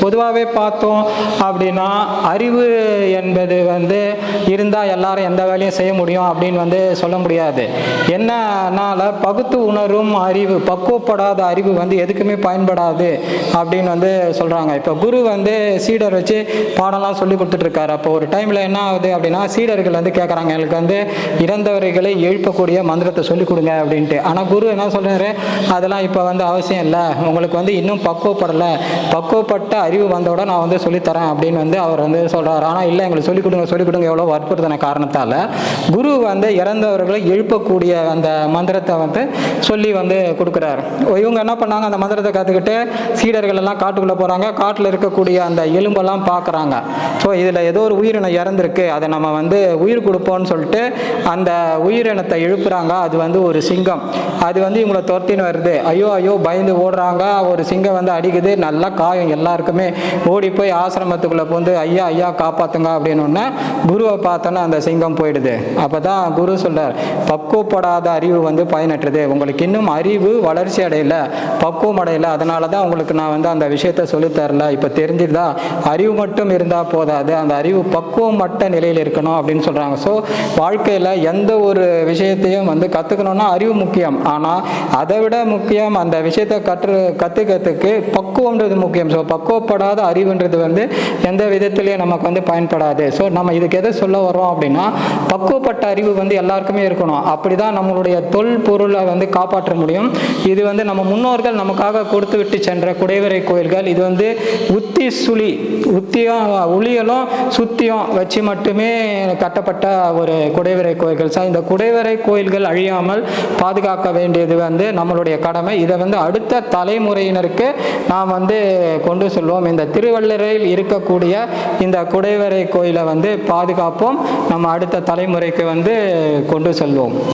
பொதுவாகவே பார்த்தோம் அப்படின்னா அறிவு என்பது வந்து இருந்தால் எல்லாரும் எந்த வேலையும் செய்ய முடியும் அப்படின்னு வந்து சொல்ல முடியாது. என்னன்னால பகுத்து உணரும் அறிவு, பக்குவப்படாத அறிவு வந்து எதுக்குமே பயன்படாது அப்படின்னு வந்து சொல்கிறாங்க. இப்போ குரு வந்து சீடர் வச்சு பாடம்லாம் சொல்லி கொடுத்துட்டு இருக்காரு. அப்போ ஒரு டைமில் என்ன ஆகுது அப்படின்னா சீடர்கள் வந்து கேட்குறாங்க, எனக்கு வந்து இறந்தவர்களை எழுப்பக்கூடிய மந்திரத்தை சொல்லிக் கொடுங்க அப்படின்ட்டு. ஆனால் குரு என்ன சொல்கிறாரு, அதெல்லாம் இப்போ வந்து அவசியம் இல்லை, உங்களுக்கு வந்து இன்னும் பக்குவப்படலை, பக்குவப்பட்ட அறிவு வந்தோட நான் வந்து சொல்லித்தரேன் அப்படின்னு வந்து அவர் வந்து சொல்கிறார். ஆனால் இல்லை, எங்களுக்கு சொல்லிக் கொடுங்க எவ்வளோ வற்புறுத்தின காரணத்தால் குரு வந்து இறந்தவர்களை எழுப்பக்கூடிய அந்த மந்திரத்தை வந்து சொல்லி வந்து கொடுக்குறாரு. இவங்க என்ன பண்ணாங்க, அந்த மந்திரத்தை கற்றுக்கிட்டு சீடர்கள் எல்லாம் காட்டுக்குள்ளே போகிறாங்க. காட்டில் இருக்கக்கூடிய அந்த எலும்பெல்லாம் பார்க்குறாங்க. ஸோ இதில் ஏதோ ஒரு உயிரினம் இறந்துருக்கு, அதை நம்ம வந்து உயிர் கொடுப்போம்னு சொல்லிட்டு அந்த உயிரினத்தை எழுப்புறாங்க. அது வந்து ஒரு சிங்கம். அது வந்து இவங்களை துரத்தின்னு வருது. ஐயோ ஐயோ பயந்து ஓடுறாங்க. ஒரு சிங்கம் வந்து அடிக்குது, நல்லா காயம் எல்லாருக்குமே. ஓடி போய் ஆசிரமத்துக்குள்ளே வந்து ஐயா ஐயா காப்பாற்றுங்க அப்படின்னு குருவை பார்த்தோன்னா அந்த சிங்கம் போயிடுது. அப்போ தான் குரு சொல்றார், பக்குவப்படாத அறிவு வந்து பயனற்றது, உங்களுக்கு இன்னும் அறிவு வளர்ச்சி அடையலை, பக்குவம் அடையலை, அதனால தான் உங்களுக்கு நான் வந்து அந்த விஷயத்த சொல்லித்தரல. இப்போ தெரிஞ்சுதா, அறிவு மட்டும் இருந்தால் போதாது, அந்த அறிவு பக்குவம் மட்ட நிலையில் இருக்கணும் அப்படின்னு சொல்கிறாங்க. ஸோ வாழ்க்கையில் எந்த ஒரு விஷயத்தையும் வந்து கற்றுக்கணும்னா அறிவு முக்கியம். ஆனால் அதை விட முக்கியம் அந்த விஷயத்தை கற்றுக்கிறதுக்கு பக்குவம்ன்றது முக்கியம். ஸோ பக்குவப்படாத அறிவுன்றது வந்து எந்த விதத்திலையும் நமக்கு வந்து பயன்படாது. ஸோ நம்ம இதுக்கு எதை சொல்ல வரோம் அப்படின்னா, பக்குவப்பட்ட அறிவு வந்து எல்லாருக்குமே இருக்கணும். அப்படி தான் நம்மளுடைய தொல்பொருளை வந்து காப்பாற்ற முடியும். இது வந்து நம்ம முன்னோர்கள் நமக்காக கொடுத்து விட்டு சென்ற குடைவரை கோயில்கள். இது வந்து உத்தி சுழி, உத்தியும் உளியலும் சுத்தியும் வச்சு மட்டுமே கட்டப்பட்ட ஒரு குடைவரை கோயில்கள். இந்த குடைவரை கோயில்கள் அழியாமல் பாதுகாக்க வேண்டியது வந்து நம்மளுடைய கடமை. இதை வந்து அடுத்த தலைமுறையினருக்கு நாம் வந்து கொண்டு செல்வோம். இந்த திருவள்ளரையில் இருக்கக்கூடிய இந்த குடைவரை கோயிலை வந்து பாதுகாப்போம், நம்ம அடுத்த தலைமுறைக்கு வந்து கொண்டு செல்வோம்.